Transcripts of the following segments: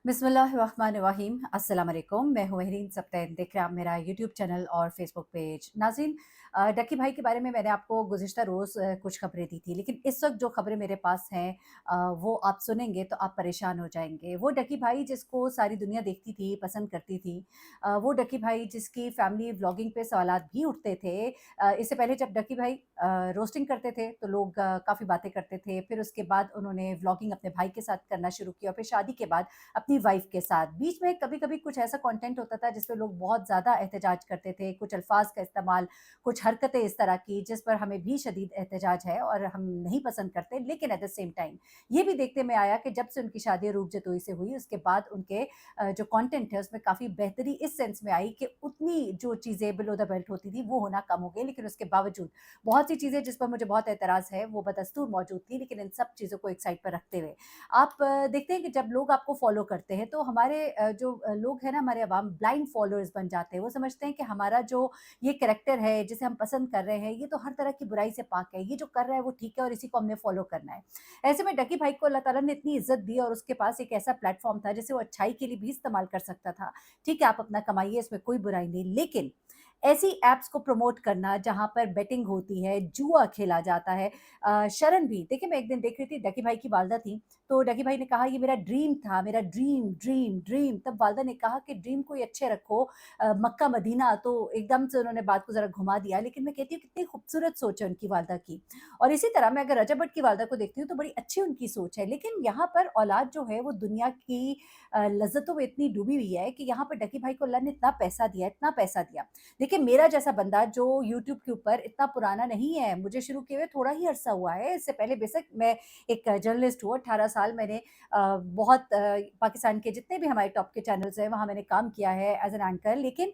बिस्मिल्लाहिर्रहमानिर्रहीम अस्सलाम वालेकुम। मैं हूँ महरीन सब्तैन, देख रहे हैं आप मेरा यूट्यूब चैनल और फेसबुक पेज। नाज़रीन, डक्की भाई के बारे में मैंने आपको गुज़िश्ता रोज़ कुछ खबरें दी थी, लेकिन इस वक़्त जो खबरें मेरे पास हैं वो आप सुनेंगे तो आप परेशान हो जाएँगे। वो डक्की भाई जिसको सारी दुनिया देखती थी, पसंद करती थी, वो डक्की भाई जिसकी फैमिली व्लॉगिंग पे सवालात भी उठते थे। इससे पहले जब डक्की भाई रोस्टिंग करते थे तो लोग काफ़ी बातें करते थे। फिर उसके बाद उन्होंने व्लॉगिंग अपने भाई के साथ करना शुरू किया और फिर शादी के बाद अपनी वाइफ के साथ। बीच में कभी-कभी कुछ ऐसा कंटेंट होता था जिस पे लोग बहुत ज़्यादा एहतजाज करते थे, कुछ अल्फाज़ का इस्तेमाल, कुछ हरकतें इस तरह की जिस पर हमें भी शदीद एहतजाज है और हम नहीं पसंद करते। लेकिन एट द सेम टाइम ये भी देखने में आया कि जब से उनकी शादी रूप जतोई से हुई उसके बाद उनके जो कंटेंट है उसमें काफ़ी बेहतरी इस सेंस में आई कि उतनी जो चीज़ें बिलो द बेल्ट होती थी वो होना कम हो गई। लेकिन उसके बावजूद बहुत सी चीज़ें जिस पर मुझे बहुत एतराज़ है वो बदस्तूर मौजूद थी। लेकिन इन सब चीज़ों को एक साइड पर रखते हुए आप देखते हैं कि जब लोग आपको फ़ॉलो करते हैं तो हमारे जो लोग हैं ना हमारे अवाम ब्लाइंड फ़ॉलोअर्स बन जाते हैं। वो समझते हैं कि हमारा जो ये कैरेक्टर है जिसे हम पसंद कर रहे हैं ये तो हर तरह की बुराई से पाक है। ये जो कर रहा है वो ठीक है और इसी को हमने फ़ॉलो करना है। ऐसे में डकी भाई को अल्लाह ताला ने इतनी इज़्ज़त दी और उसके पास एक ऐसा प्लेटफ़ॉर्म था जिसे वो अच्छाई के लिए भी इस्तेमाल कर सकता था। ठीक है, आप अपना कमाइए, इसमें कोई बुराई नहीं। लेकिन ऐसी ऐप्स को प्रमोट करना जहाँ पर बेटिंग होती है, जुआ खेला जाता है, शरण भी देखिए मैं एक दिन देख रही थी डकी भाई की वालदा थी, तो डकी भाई ने कहा ये मेरा ड्रीम था, मेरा ड्रीम, ड्रीम, ड्रीम। तब वालदा ने कहा कि ड्रीम को ये अच्छे रखो, मक्का मदीना, तो एकदम से उन्होंने बात को ज़रा घुमा दिया। लेकिन मैं कहती हूँ कितनी खूबसूरत सोच है उनकी वालदा की। और इसी तरह मैं अगर रजब भट्ट की वालदा को देखती हूँ तो बड़ी अच्छी उनकी सोच है। लेकिन यहाँ पर औलाद जो है वो दुनिया की लज़्ज़तों में इतनी डूबी हुई है कि यहाँ पर डकी भाई को अल्लाह ने इतना पैसा दिया, इतना पैसा दिया। देखिए मेरा जैसा बंदा जो यूट्यूब के ऊपर इतना पुराना नहीं है, मुझे शुरू किए हुए थोड़ा ही अरसा हुआ है। इससे पहले बेशक मैं एक जर्नलिस्ट हूँ, 18 साल मैंने बहुत पाकिस्तान के जितने भी हमारे टॉप के चैनल्स हैं, वहाँ मैंने काम किया है एज़ एन एंकर। लेकिन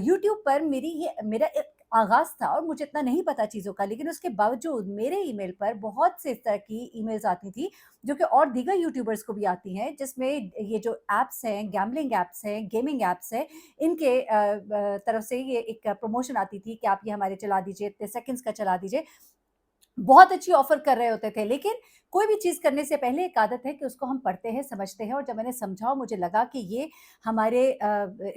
यूट्यूब पर मेरा एक आगाज़ था और मुझे इतना नहीं पता चीज़ों का, लेकिन उसके बावजूद मेरे ईमेल पर बहुत से इस तरह की ईमेल्स आती थी, जो कि और दीगर यूट्यूबर्स को भी आती हैं, जिसमें ये जो ऐप्स हैं, गैम्बलिंग ऐप्स हैं, गेमिंग ऐप्स हैं, इनके तरफ से ये एक प्रमोशन आती थी कि आप ये हमारे चला दीजिए, इतने सेकंड्स का चला दीजिए। बहुत अच्छी ऑफ़र कर रहे होते थे, लेकिन कोई भी चीज़ करने से पहले एक आदत है कि उसको हम पढ़ते हैं, समझते हैं। और जब मैंने समझा और मुझे लगा कि ये हमारे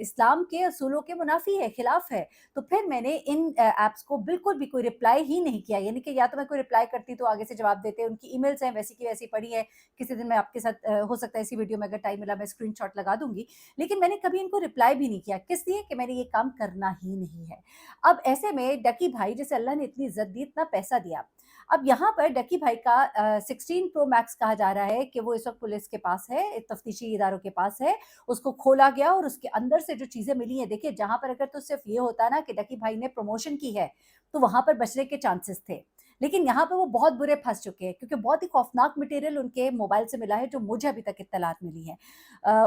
इस्लाम के असूलों के मुनाफ़ी है, खिलाफ़ है, तो फिर मैंने इन ऐप्स को बिल्कुल भी कोई रिप्लाई ही नहीं किया। यानी कि या तो मैं कोई रिप्लाई करती तो आगे से जवाब देते, उनकी ईमेल्स हैं वैसी की वैसी पड़ी हैं। किसी दिन मैं आपके साथ हो सकता है इसी वीडियो में अगर टाइम मिला मैं स्क्रीनशॉट लगा दूँगी। लेकिन मैंने कभी इनको रिप्लाई भी नहीं किया, किस लिए? कि मैंने ये काम करना ही नहीं है। अब ऐसे में डकी भाई जिसे अल्लाह ने इतनी इज़्ज़त दी, इतना पैसा दिया, अब यहाँ पर डकी भाई का 16 प्रो मैक्स कहा जा रहा है कि वो इस वक़्त पुलिस के पास है, तफ्तीशी इदारों के पास है। उसको खोला गया और उसके अंदर से जो चीज़ें मिली हैं, देखिए जहाँ पर अगर तो सिर्फ़ ये होता ना कि डकी भाई ने प्रमोशन की है, तो वहाँ पर बचने के चांसेस थे। लेकिन यहाँ पे वो बहुत बुरे फँस चुके हैं क्योंकि बहुत ही खौफ़नाक मटीरियल उनके मोबाइल से मिला है जो मुझे अभी तक इत्तलात मिली हैं।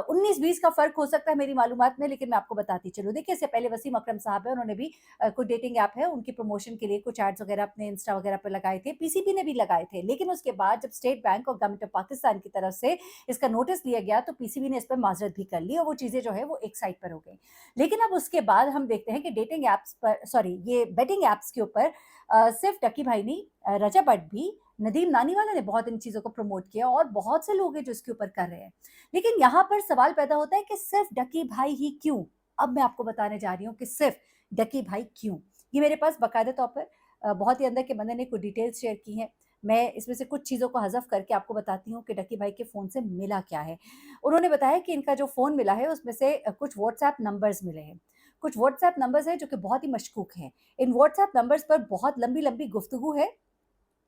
19-20 का फ़र्क हो सकता है मेरी मालूमात में, लेकिन मैं आपको बताती चलूँ। देखिए इससे पहले वसीम अकरम साहब हैं, उन्होंने भी कोई डेटिंग ऐप है उनकी प्रमोशन के लिए कुछ एड्स वगैरह अपने इंस्टा वगैरह पे लगाए थे, पीसीबी ने भी लगाए थे। लेकिन उसके बाद जब स्टेट बैंक और गवर्नमेंट ऑफ पाकिस्तान की तरफ से इसका नोटिस लिया गया तो पीसीबी ने इस पे माज़रत भी कर ली और वो चीज़ें जो है वो एक साइड पर हो गई। लेकिन अब उसके बाद हम देखते हैं कि डेटिंग ऐप्स पर सॉरी ये बेटिंग ऐप्स के ऊपर सिर्फ डकी भाई नहीं, रजा भट्ट भी, नदीम नानीवाला ने बहुत इन चीज़ों को प्रमोट किया और बहुत से लोग हैं जो इसके ऊपर कर रहे हैं। लेकिन यहाँ पर सवाल पैदा होता है कि सिर्फ डकी भाई ही क्यों? अब मैं आपको बताने जा रही हूँ कि सिर्फ डकी भाई क्यों? ये मेरे पास बाकायदा तौर पर बहुत ही अंदर के बंदे ने कुछ डिटेल्स शेयर की हैं। मैं इसमें से कुछ चीज़ों को हज़फ करके आपको बताती हूँ कि डकी भाई के फ़ोन से मिला क्या है। उन्होंने बताया कि इनका जो फ़ोन मिला है उसमें से कुछ व्हाट्सएप नंबर्स मिले हैं। कुछ व्हाट्सएप नंबर्स हैं जो कि बहुत ही मशकूक हैं। इन व्हाट्सएप नंबर्स पर बहुत लंबी-लंबी गुफ्तगू है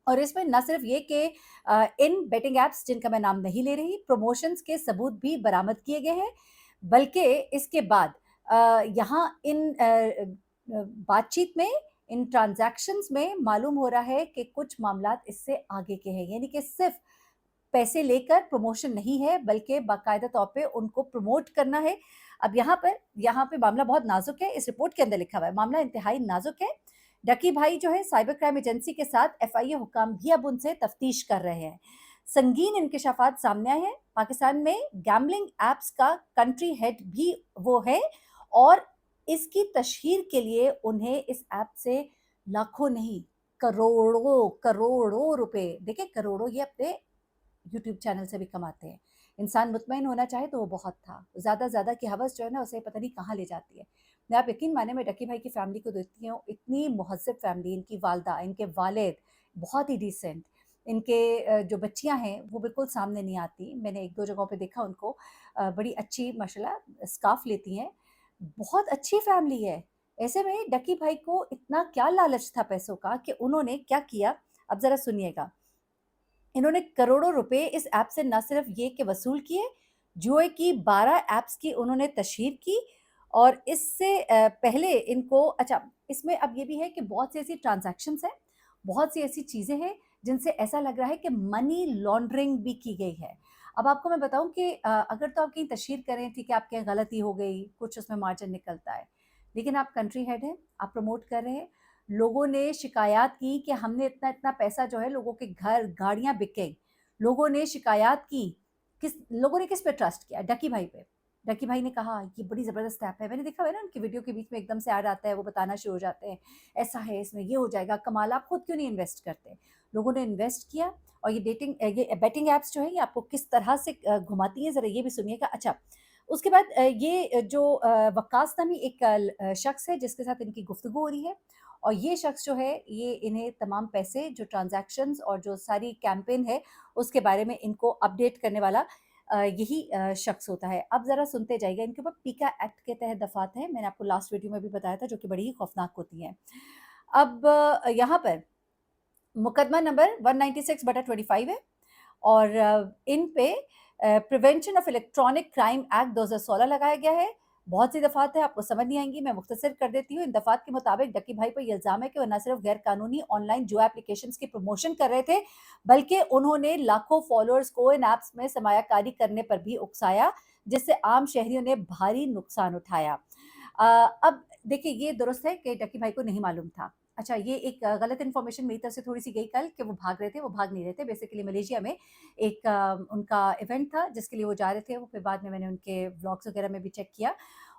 और इसमें ना सिर्फ ये कि इन बेटिंग ऐप्स जिनका मैं नाम नहीं ले रही, प्रमोशंस के सबूत भी बरामद किए गए हैं, बल्कि इसके बाद यहाँ इन बातचीत में, इन ट्रांज़ैक्शंस में मालूम हो रहा है कि कुछ मामलात इससे आगे के हैं। यानी कि सिर्फ़ पैसे लेकर प्रमोशन नहीं है, बल्कि बाकायदा तौर पे उनको प्रमोट करना है। अब यहाँ पे मामला बहुत नाज़ुक है, इस रिपोर्ट के अंदर लिखा हुआ है, मामला इंतहाई नाज़ुक है। डकी भाई जो है साइबर क्राइम एजेंसी के साथ एफआईए हुकाम भी अब उनसे तफ्तीश कर रहे हैं। संगीन इंकशाफात सामने आए हैं। पाकिस्तान में गैम्बलिंग ऐप्स का कंट्री हेड भी वो है और इसकी तशहीर के लिए उन्हें इस ऐप से लाखों नहीं, करोड़ों रुपए, देखिए करोड़ों ये अपने यूट्यूब चैनल से भी कमाते हैं। इंसान मुतमईन होना चाहे तो वो बहुत था। ज़्यादा की हवस जो है ना उसे पता नहीं कहाँ ले जाती है। मैं आप यकीन माने मैं डक्की भाई की फैमिली को देखती हूँ, इतनी मुहज़्ज़ब फैमिली, इनकी वालदा, इनके वालिद बहुत ही डिसेंट। इनके जो बच्चियाँ हैं वो बिल्कुल सामने नहीं आती। मैंने 1-2 जगहों पे देखा उनको, बड़ी अच्छी माशाल्लाह स्कार्फ़ लेती हैं। बहुत अच्छी फैमिली है। ऐसे में डक्की भाई को इतना क्या लालच था पैसों का कि उन्होंने क्या किया, अब ज़रा सुनिएगा। इन्होंने करोड़ों रुपए इस ऐप से ना सिर्फ ये कि वसूल किए, जुए की 12 ऐप्स की उन्होंने तशहीर की और इससे पहले इनको अच्छा, इसमें अब ये भी है कि बहुत सी ऐसी ट्रांज़ैक्शंस हैं, बहुत सी ऐसी चीज़ें हैं, जिनसे ऐसा लग रहा है कि मनी लॉन्ड्रिंग भी की गई है। अब आपको मैं बताऊँ कि अगर तो आप कहीं तशहीर करें, ठीक है, आपके यहाँ गलती हो गई, कुछ उसमें मार्जिन निकलता है। लेकिन आप कंट्री हेड हैं, आप प्रमोट कर रहे हैं, लोगों ने शिकायत की कि हमने इतना-इतना पैसा जो है लोगों के घर, गाड़ियाँ बिक गई। लोगों ने शिकायत की, लोगों ने किस पे ट्रस्ट किया? डकी भाई पे। डकी भाई ने कहा ये बड़ी ज़बरदस्त ऐप है। मैंने देखा हुआ है ना उनकी वीडियो के बीच में एकदम से ऐड आता है, वो बताना शुरू हो जाते हैं, ऐसा है, इसमें ये हो जाएगा, कमाल, आप खुद क्यों नहीं इन्वेस्ट करते? लोगों ने इन्वेस्ट किया और ये बेटिंग ऐप्स जो है ये आपको किस तरह से घुमाती हैं ज़रा ये भी सुनिएगा। अच्छा, उसके बाद ये जो वक्कास नामी एक शख्स है जिसके साथ इनकी गुफ्तगू हो रही है और ये शख्स जो है ये इन्हें तमाम पैसे जो ट्रांज़ैक्शंस और जो सारी कैंपेन है उसके बारे में इनको अपडेट करने वाला यही शख्स होता है। अब ज़रा सुनते जाइए, इनके ऊपर पीका एक्ट के तहत दफ़ात हैं, मैंने आपको लास्ट वीडियो में भी बताया था जो कि बड़ी ही खौफ़नाक होती हैं। अब यहाँ पर मुकदमा नंबर 196/25 है और इन पे prevention of electronic crime act 2016 लगाया गया है। बहुत सी दफ़ात है, आपको समझ नहीं आएँगी, मैं मुख्तसर कर देती हूँ। इन दफ़ात के मुताबिक डक्की भाई पर ये इल्ज़ाम है कि वो न सिर्फ़ गैर कानूनी ऑनलाइन जुआ एप्लीकेशंस की प्रमोशन कर रहे थे, बल्कि उन्होंने लाखों फ़ॉलोअर्स को इन ऐप्स में सरमायाकारी करने पर भी उकसाया, जिससे आम शहरियों ने भारी नुकसान उठाया। अ, अब देखिए ये दुरुस्त है कि डक्की भाई को नहीं मालूम था। अच्छा, ये एक गलत इन्फॉर्मेशन मेरी तरफ से थोड़ी-सी गई कल कि वो भाग रहे थे, वो भाग नहीं रहे थे। बेसिकली मलेशिया में एक उनका इवेंट था जिसके लिए वो जा रहे थे। वो फिर बाद में मैंने उनके व्लॉग्स वगैरह में भी चेक किया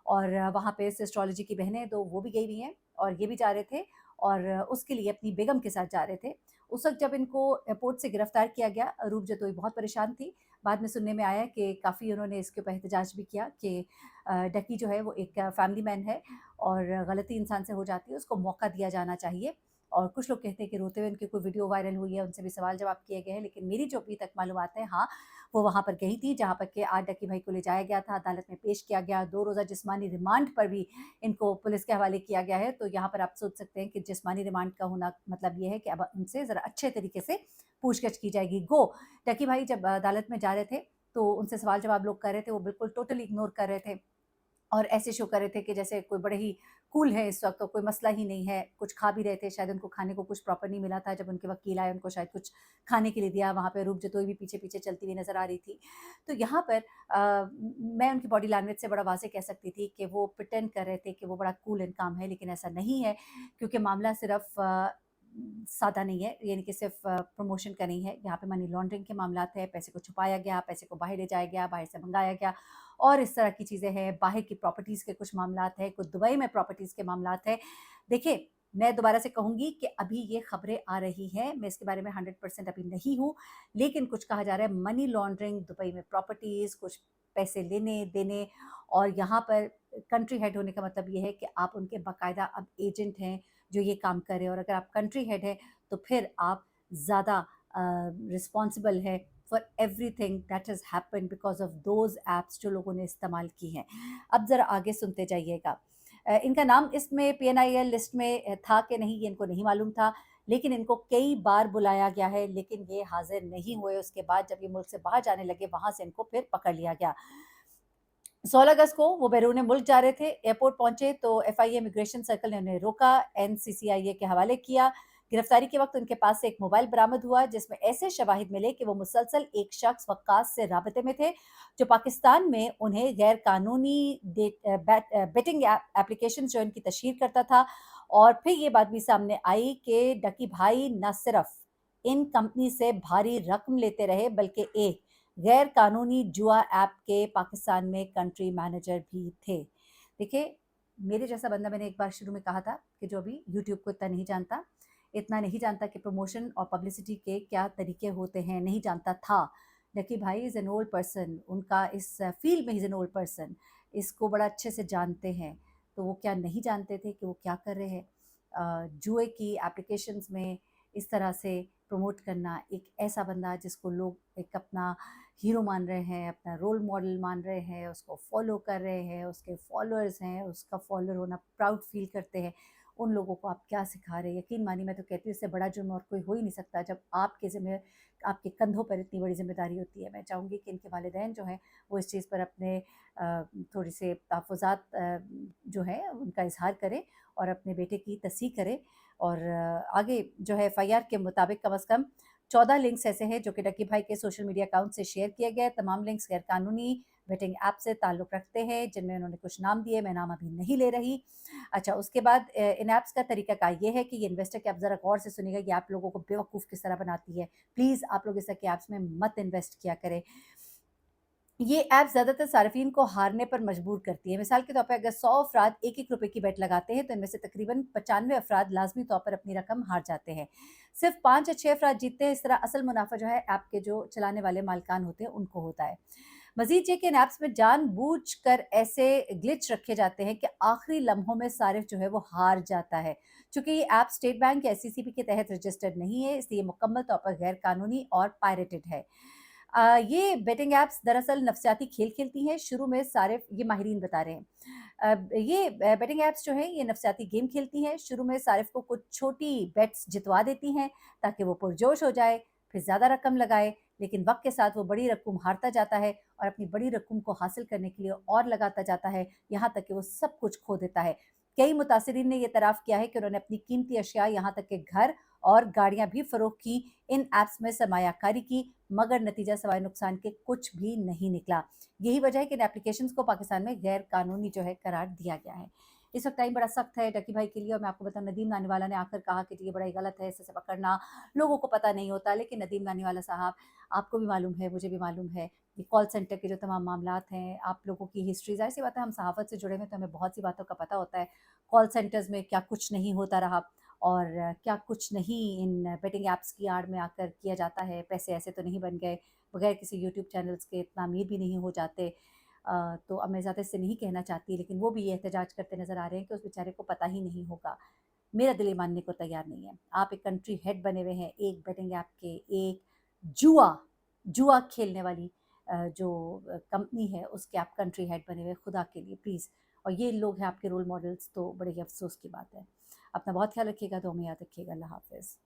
और वहाँ पे एस्ट्रोलॉजी की बहनें 2 वो भी गई हुई हैं और ये भी जा रहे थे और उसके लिए अपनी बेगम के साथ जा रहे थे। उस वक़्त जब इनको एयरपोर्ट से गिरफ्तार किया गया, रूप जतोई बहुत परेशान थी। बाद में सुनने में आया कि काफ़ी उन्होंने इसके ऊपर एहतजाज भी किया कि डकी जो है वो एक फैमिली मैन है और गलती इंसान से हो जाती है, उसको मौका दिया जाना चाहिए। और कुछ लोग कहते हैं कि रोते हुए उनकी कोई वीडियो वायरल हुई है, उनसे भी सवाल-जवाब किए गए हैं, लेकिन मेरी जो अभी तक मालूमात है, हाँ, वो वहाँ पर गई थी, जहाँ पर कि आज डकी भाई को ले जाया गया था, अदालत में पेश किया गया, 2 रोज़ा जिस्मानी रिमांड पर भी इनको पुलिस के हवाले किया गया है। तो यहाँ पर आप सोच सकते हैं कि जिस्मानी रिमांड का होना मतलब ये है कि अब उनसे ज़रा अच्छे तरीके से पूछगछ की जाएगी। डकी भाई जब अदालत में जा रहे थे, तो उनसे सवाल-जवाब लोग कर रहे थे, वो बिल्कुल टोटली इग्नोर कर रहे थे। और ऐसे शो कर रहे थे कि जैसे कोई बड़े ही कूल है इस वक़्त, तो कोई मसला ही नहीं है। कुछ खा भी रहे थे, शायद उनको खाने को कुछ प्रॉपर नहीं मिला था। जब उनके वकील आए, उनको शायद कुछ खाने के लिए दिया। वहाँ पे रूप जतोई भी पीछे-पीछे चलती हुई नज़र आ रही थी। तो यहाँ पर मैं उनकी बॉडी लैंग्वेज से बड़ा वाज़ेह कह सकती थी कि वो प्रिटेंड कर रहे थे कि वो बड़ा कूल एंड काम है, लेकिन ऐसा नहीं है क्योंकि मामला सिर्फ़ सादा नहीं है, यानी कि सिर्फ़ प्रमोशन का नहीं है। यहाँ पे मनी लॉन्ड्रिंग के मामलात हैं, पैसे को छुपाया गया, पैसे को बाहर ले जाया गया, बाहर से मँगाया गया और इस तरह की चीज़ें हैं। बाहर की प्रॉपर्टीज़ के कुछ मामलात हैं, कुछ दुबई में प्रॉपर्टीज़ के मामलात हैं। देखिए, मैं दोबारा से कहूँगी कि अभी ये खबरें आ रही हैं, मैं इसके बारे में 100% अभी नहीं हूँ, लेकिन कुछ कहा जा रहा है मनी लॉन्ड्रिंग, दुबई में प्रॉपर्टीज़, कुछ पैसे लेने-देने और यहाँ पर कंट्री हेड होने का मतलब ये है कि आप उनके बाकायदा अब एजेंट हैं, जो ये काम कर रहे हैं और अगर आप कंट्री हेड हैं, तो फिर आप ज़्यादा रिस्पॉन्सिबल हैं for everything that has happened because of those apps जो लोगों ने इस्तेमाल की हैं। अब ज़रा आगे सुनते जाइएगा। इनका नाम इसमें पीएनआईएल लिस्ट में था कि नहीं, ये इनको नहीं मालूम था, लेकिन इनको कई बार बुलाया गया है, लेकिन ये हाज़िर नहीं हुए। उसके बाद जब ये मुल्क से बाहर जाने लगे, वहाँ से इनको फिर पकड़ लिया गया। 16 अगस्त को वो बैरून मुल्क जा रहे थे, एयरपोर्ट पहुंचे तो एफआईए इमिग्रेशन सर्कल ने उन्हें रोका, एनसीसीआईए के हवाले किया। गिरफ्तारी के वक्त उनके पास से एक मोबाइल बरामद हुआ जिसमें ऐसे शवाहिद मिले कि वो मुसलसल एक शख्स वक्कास से राबते में थे, जो पाकिस्तान में उन्हें गैर कानूनी बेटिंग एप्लीकेशन जो इनकी तशहीर करता था। और फिर ये बात भी सामने आई कि डकी भाई न सिर्फ इन कंपनी से भारी रकम लेते रहे, बल्कि एक गैर कानूनी जुआ ऐप के पाकिस्तान में कंट्री मैनेजर भी थे। देखिए, मेरे जैसा बंदा, मैंने एक बार शुरू में कहा था कि जो अभी यूट्यूब को इतना नहीं जानता कि प्रमोशन और पब्लिसिटी के क्या तरीके होते हैं, नहीं जानता था। डकी भाई इज़ एन ओल्ड पर्सन, उनका इस फील्ड में he is an old person, इसको बड़ा अच्छे से जानते हैं। तो वो क्या नहीं जानते थे कि वो क्या कर रहे हैं? जुए की एप्लीकेशंस में इस तरह से प्रमोट करना, एक ऐसा बंदा जिसको लोग एक अपना हीरो मान रहे हैं, अपना रोल मॉडल मान रहे हैं, उसको फॉलो कर रहे हैं, उसके फॉलोअर्स हैं, उसका फॉलोअर होना प्राउड फील करते हैं, उन लोगों को आप क्या सिखा रहे हैं? यकीन मानिए, मैं तो कहती हूँ इससे बड़ा जुर्म और कोई हो ही नहीं सकता जब आपके ज़िम्मे आपके कंधों पर इतनी बड़ी ज़िम्मेदारी होती है। मैं चाहूँगी कि इनके वालिदैन जो हैं वो इस चीज़ पर अपने थोड़ी से तहफ़्फ़ुज़ात जो है उनका इज़हार करें और अपने बेटे की तस्सीह करें। और आगे जो है एफआईआर के मुताबिक कम से कम 14 लिंक्स ऐसे हैं जो कि डक्की भाई के सोशल मीडिया अकाउंट से शेयर किए गए। तमाम लिंक्स गैर कानूनी बेटिंग ऐप से ताल्लुक़ रखते हैं, जिनमें उन्होंने कुछ नाम दिए, मैं नाम अभी नहीं ले रही। अच्छा, उसके बाद इन ऐप्स का तरीक़ाकार ये है कि ये इन्वेस्टर की, आप ज़रा गौर से सुनिएगा, ये ऐप लोगों को बेवकूफ़ किस तरह बनाती है। प्लीज़ आप लोग इस तरह के ऐप्स में मत इन्वेस्ट किया करें। ये ऐप ज़्यादातर सार्फिन को हारने पर मजबूर करती है। मिसाल के तौर पे अगर 100 अफ़राद ₹1-1 रुपए की बेट लगाते हैं, तो इनमें से तकरीबन 95 अफ़राद लाज़मी तौर पर अपनी रकम हार जाते हैं। सिर्फ़ 5 या 6 अफ़राद जीतते हैं। इस तरह असल मुनाफ़ा जो है ऐप के जो चलाने वाले मालिकान होते हैं, उनको होता है। मज़ीद ये कि इन ऐप्स में जानबूझकर ऐसे ग्लिच रखे जाते हैं कि आखिरी लम्हों में सारिफ़ जो है वो हार जाता है। चूँकि ये ऐप स्टेट बैंक या एससीसीपी के तहत रजिस्टर्ड नहीं है, इसलिए मुकम्मल तौर पर गैर कानूनी और पायरेटेड है। ये बेटिंग ऐप्स दरअसल नफ़्सियाती खेल खेलती हैं, शुरू में सारिफ़, ये माहिरीन बता रहे हैं। ये बेटिंग ऐप्स जो हैं ये नफ़्सियाती गेम खेलती हैं, शुरू में सारिफ़ को कुछ छोटी बेट्स जितवा देती हैं ताकि वो पुरजोश हो जाए, फिर ज़्यादा रकम लगाए, लेकिन वक़्त के साथ वो बड़ी रकम हारता जाता है और अपनी बड़ी रकम को हासिल करने के लिए और लगाता जाता है, यहाँ तक कि वो सब कुछ खो देता है। कई मुतासिरीन ने ये एतराफ़ किया है कि उन्होंने अपनी कीमती अशिया, यहाँ तक कि घर और गाड़ियाँ भी फ़रोख्त की, इन ऐप्स में सरमायाकारी की, मगर नतीजा सिवाय नुकसान के कुछ भी नहीं निकला। यही वजह है कि इन एप्लीकेशंस को पाकिस्तान में गैर कानूनी जो है करार दिया गया है। इस वक़्त टाइम बड़ा सख्त है डकी भाई के लिए, और मैं आपको बताऊँ, नदीम नानीवाला ने आकर कहा कि ये बड़ा ही गलत है, इसे पकड़ना, लोगों को पता नहीं होता। लेकिन नदीम नानीवाला साहब, आपको भी मालूम है, मुझे भी मालूम है, ये कॉल सेंटर के जो तमाम मामलात हैं, आप लोगों की हिस्ट्री, ज़ाहिर-सी बात है, हम सहाफ़त से जुड़े हुए हैं तो हमें बहुत सी बातों का पता होता है। कॉल सेंटर्स में क्या कुछ नहीं होता रहा और क्या कुछ नहीं इन बेटिंग ऐप्स की आड़ में आकर किया जाता है। पैसे ऐसे तो नहीं बन गए, बगैर किसी यूट्यूब चैनल्स के इतना अमीर भी नहीं हो जाते। तो अब मैं ज़्यादा इससे नहीं कहना चाहती, लेकिन वो भी ये एहतजाज करते नज़र आ रहे हैं कि उस बेचारे को पता ही नहीं होगा। मेरा दिल ये मानने को तैयार नहीं है। आप एक कंट्री हेड बने हुए हैं, एक बेटिंग ऐप के, एक जुआ जुआ खेलने वाली जो कंपनी है, उसके आप कंट्री हेड बने हुए, खुदा के लिए प्लीज़। और ये लोग हैं आपके रोल मॉडल्स, तो बड़े ही अफ़सोस की बात है। अपना बहुत ख़्याल रखिएगा, दुआ में याद रखिएगा। अल्लाह हाफ़िज़।